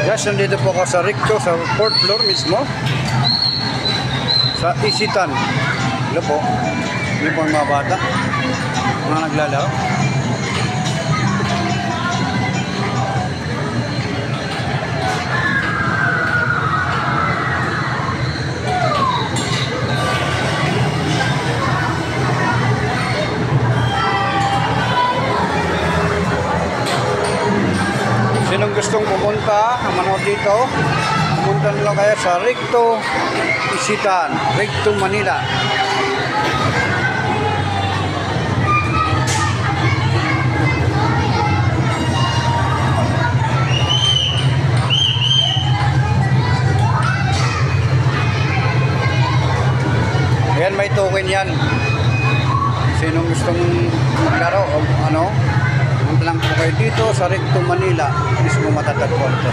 Guys, nandito po ako sa Recto, sa 4th floor mismo. Sa Isitan. Hello po. Hindi po ang mga bata. Mga naglalaro. Sinong gustong pumunta, manood dito, pumunta nila kaya sa Recto Isitan, Recto Manila. Ayan, may token yan. Sinong gustong maglaro o ano, punta lang po kayo dito sa Recto Manila, mismo matatagpuan ito.